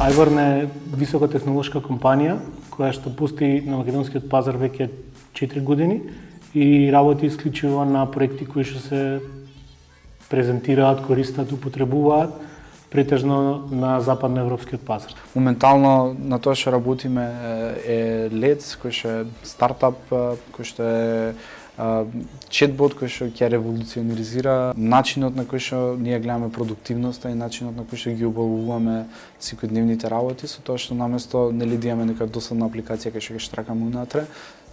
Ajborn е високотехнолошка компанија која што пусти на македонскиот пазар веќе 4 години и работи исклучиво на проекти кои што се презентираат, користат, употребуваат претежно на западноевропскиот пазар. Моментално на тоа што работиме е Let's, кој што е стартап, кој што е четбот кој што ќе револуционизира начинот на кој што ние гледаме продуктивноста и начинот на кој што ги обавуваме секојдневните работи, со тоа што наместо нели да имаме нека досадна апликација која што ќе штракаме унатре,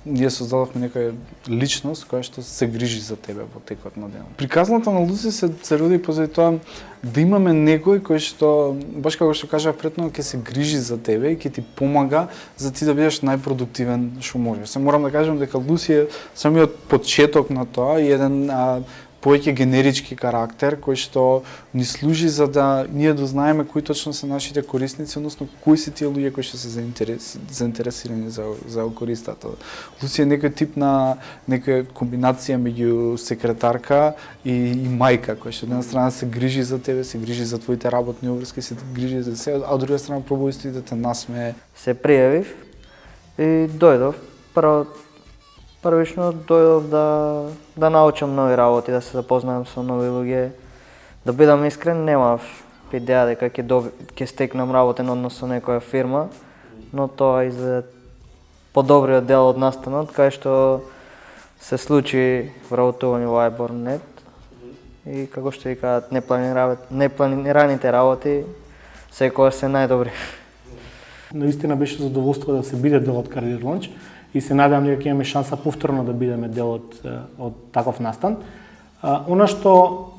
ние создадовме некоја личност која што се грижи за тебе во текот на денот. Приказната на Луси се роди позади тоа да имаме некој кој што, баш како што кажав претно, ќе се грижи за тебе и ќе ти помага за ти да бидеш најпродуктивен што може. Се морам да кажам дека Луси е самиот почеток на тоа и еден повеќе генерички карактер кој што ни служи за да ние дознаеме кои точно се нашите корисници, односно кои се тие луѓе кои што се заинтересирани за да користат. Луси е некој тип на некоја комбинација меѓу секретарка и мајка која што една страна се грижи за тебе, се грижи за твоите работни обврски, се грижи за се, а од друга страна пробува исто и да те насмее. Се пријавив и дојдов. Првично дојдов да научам нови работи, да се запознаам со нови луѓе. Да бидам искрен, немав идеја дека ќе стекнам работен однос со некоја фирма, но тоа и за подобриот дел од настанот, кај што се случи вработување во Ajborn.net и како што ви кажат, непланираните работи секогаш се најдобри. Наистина беше задоволство да се биде дел од Career Launch и се надевам дека ќе имаме шанса повторно да бидеме дел од таков настан. Она што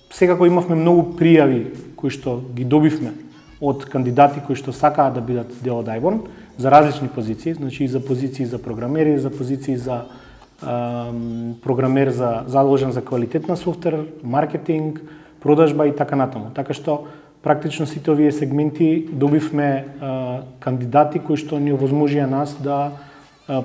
секако имавме многу пријави кои што ги добивме од кандидати кои што сакаат да бидат дел од Ajborn за различни позиции, значи и за позиции за програмери, за позиции за програмер задолжен за квалитет на софтвер, маркетинг, продажба и така натаму. Така што практично сите овие сегменти добивме кандидати кои што ни овозможија нас да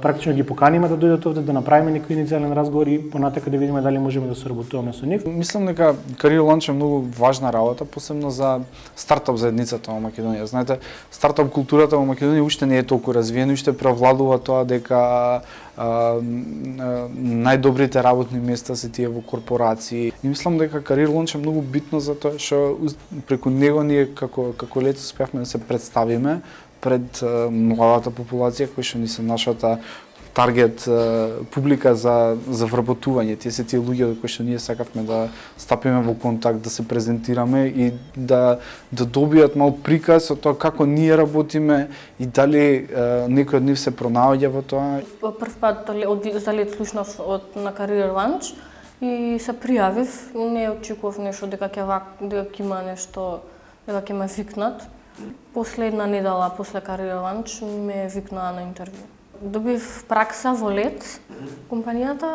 практично ги поканиме да дојдат овде, да направиме некој иницијален разговор и понатака да видиме дали можеме да соработуваме со нив. Мислам дека Career Launch е многу важна работа, посебно за стартап заедницата во Македонија. Знаете, стартап културата во Македонија уште не е толку развиена, уште превладува тоа дека најдобрите работни места се тие во корпорации. И мислам дека Career Launch е многу битно за тоа што преку него ние како Let's успеавме да се представиме пред младата популација кои што ни се нашата таргет публика за вработување. Тие се тие луѓе кои што ние сакавме да стапиме во контакт, да се презентираме и да добијат мал приказ од тоа како ние работиме и дали некој од нив се пронаоѓа во тоа. Прв пат за Let's слушнав на Career Launch и се пријавив. Не очекував нешто дека ќе има нешто, дека ќе ме викнат. Последна недела после Career Launch ме викнаа на интервју. Добив пракса во Let's компанијата,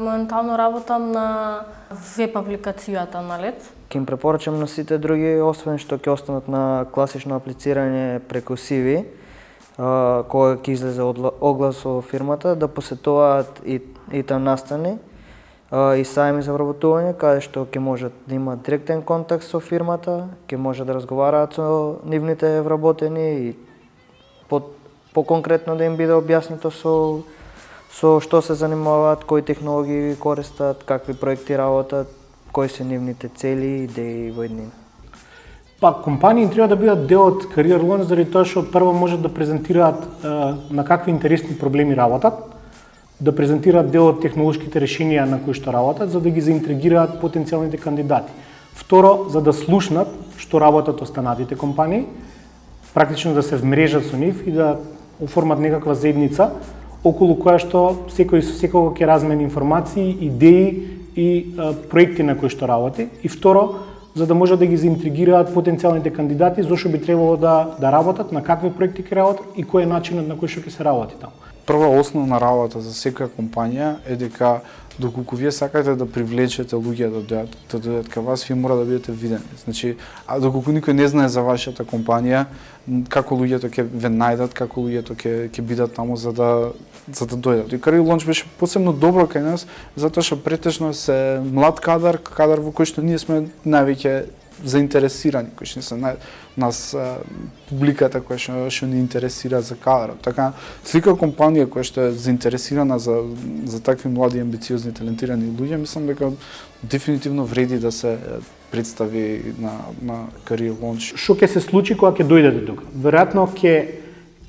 моментално работам на веб апликацијата на Let's. Ќе им препорачам на сите други, освен што ќе останат на класично аплицирање преку CV, кога ќе излезе оглас во фирмата, да посетуваат и там настани и сајми за вработување, каде што ќе можат да имаат директен контакт со фирмата, ќе можат да разговараат со нивните вработени и по-конкретно да им биде објаснето со што се занимаваат, кои технологии користат, какви проекти работат, кои се нивните цели, идеи во еднина. Компанији треба да бидат дел од Career Launch заради тоа што прво можат да презентираат на какви интересни проблеми работат, да презентираат дел од технолошките решенија на кои што работат, за да ги заинтригираат потенцијалните кандидати. Второ, за да слушнат што работат останатите компании, практично да се вмрежат со нив и да оформат некаква заедница околу која што секој со секого ќе размени информации, идеи и проекти на кои што работи. И второ, за да можат да ги заинтригираат потенцијалните кандидати зошто би требало да работат, на какви проекти ќе работат и кој е начинот на кој што ќе се работи таму. Прва основна работа за секоја компанија е дека доколку вие сакате да привлечете луѓе да дојдат кај вас, вие мора да бидете видени. Значи, а доколку никој не знае за вашата компанија, како луѓето ќе ве најдат, како луѓето ќе бидат таму за да дојдат. И Career Launch беше посебно добро кај нас, затоа што претежно се млад кадар во кој што ние сме највеќе заинтересирани, кои што се нас публиката која што ни интересира за кадрот. Така, слика компанија која што е заинтересирана за такви млади, амбициозни, талентирани луѓе, мислам дека дефинитивно вреди да се представи на Career Launch. Што ќе се случи кога ќе дојдете тука? Веројатно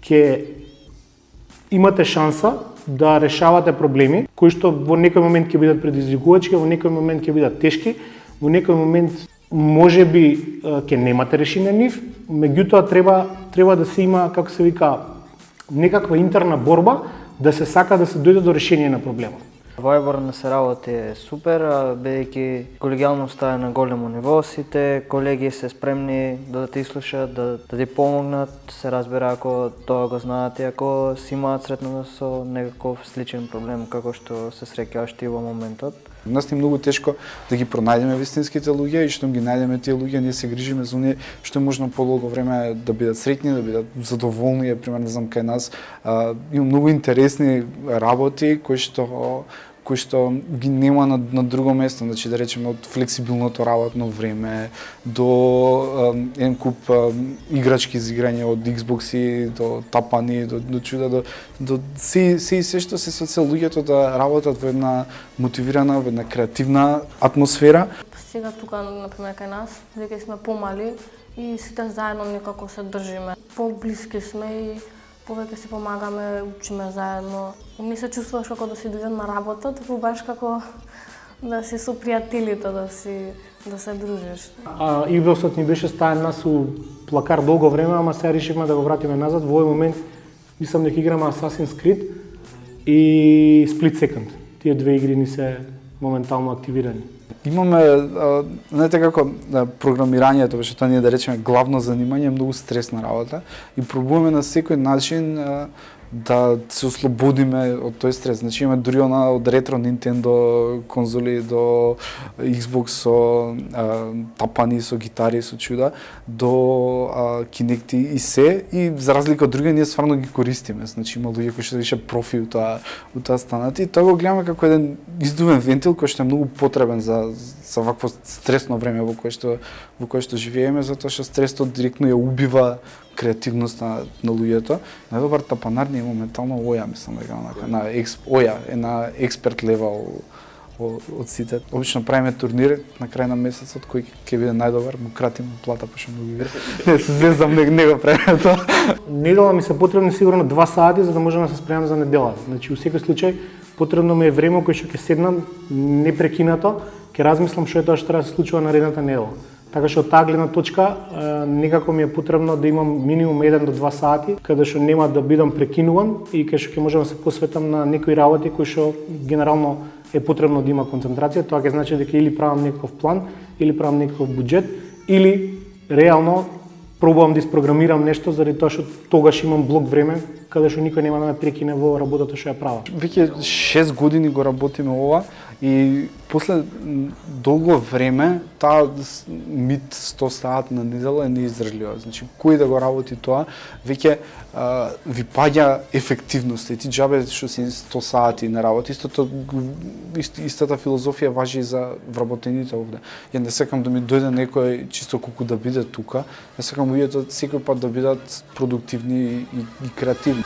ќе имате шанса да решавате проблеми кои што во некој момент ќе бидат предизвикувачки, во некој момент ќе бидат тешки, во некој момент можеби ќе немате решение на нив, меѓутоа треба да се има, како се вика, некаква интерна борба да се сака да се дојде до решение на проблемот. Во Еборн да се работи е супер, бидејќи колегијалноста е на големо ниво, сите колеги се спремни да те слушаат, да ти помогнат, се разбира ако тоа го знаат и ако си имаат сретно со некаков сличен проблем како што се среќаваш ти во моментот. Нас ни е многу тешко да ги пронајдеме вистинските луѓе и што ги најдеме тие луѓе, ние се грижиме за оние што е можно подолго време да бидат среќни, да бидат задоволни, пример не знам кај нас. Има многу интересни работи кои што ги нема на друго место, значи да речеме од флексибилното работно време до еден куп играчки за играње од Xbox-и до тапани, до чуда, до се што се соцел луѓето да работат во една мотивирана, во една креативна атмосфера. Сега тука, например, кај нас, дека сме помали и сите заедно некако се држиме. Поблиски сме и повеќе си помагаме, учиме заедно. Не се чувствуваш како да си дојден на работа, туку баш како да си со пријателите, да се дружиш. Xbox-от ни беше ставен нас у плакар долго време, ама сега решивме да го вратиме назад. Во овој момент мислам дека играме Assassin's Creed и Split Second. Тие две игри ни се моментално активирани. Имаме, знаете како, програмирањето, што тоа ние да речеме главно занимање, е многу стресна работа и пробуваме на секој начин да се ослободиме од тој стрес. Значи имаме дури од ретро Nintendo конзоли до Xbox со тапани, со гитари, со чуда, до Kinect и се, и за разлика од други ние стварно ги користиме. Значи има луѓе кои што више профи у тоа станат и тоа го гледаме како еден издувен вентил кој што е многу потребен за вакво стресно време во кое што живееме, затоа што стресот директно ја убива креативноста на луѓето. Најдобар тапанар ни е моментално Оја, мислам дека Оја е на експерт левел од сите. Обично правиме турнир на крај на месецот кој ќе биде најдобар, му кратиме плата пошто многу игри. Не се зезам, не го правиме тоа. Недела ми се потребни сигурно 2 сати за да можам да се спремам за недела. Значи, у секој случај потребно ми е време кој што ќе седнам непрекинато, ќе размислам што е тоа што треба да се случува наредната недела. Така што од таа гледна точка некако ми е потребно да имам минимум 1 до 2 сати каде што нема да бидам прекинуван и каде што ќе можам да се посветам на некои работи кои што генерално е потребно да има концентрација. Тоа ќе значи дека или правам некаков план, или правам некаков буџет, или реално пробувам да испрограмирам нешто заради тоа што тогаш имам блок време каде што никој нема да ме прекине во работата што ја правам. Веќе 6 години го работиме ова и после долго време таа мит 100 сат на недела е неиздржлива. Значи кој да го работи тоа, веќе ви паѓа ефективност и ти џабе што си 100 сати на работа. Истата филозофија важи и за вработените овде. Ја не сакам да ми дојде некој чисто колку да биде тука, ја сакам луѓето секој пат да бидат продуктивни и креативни.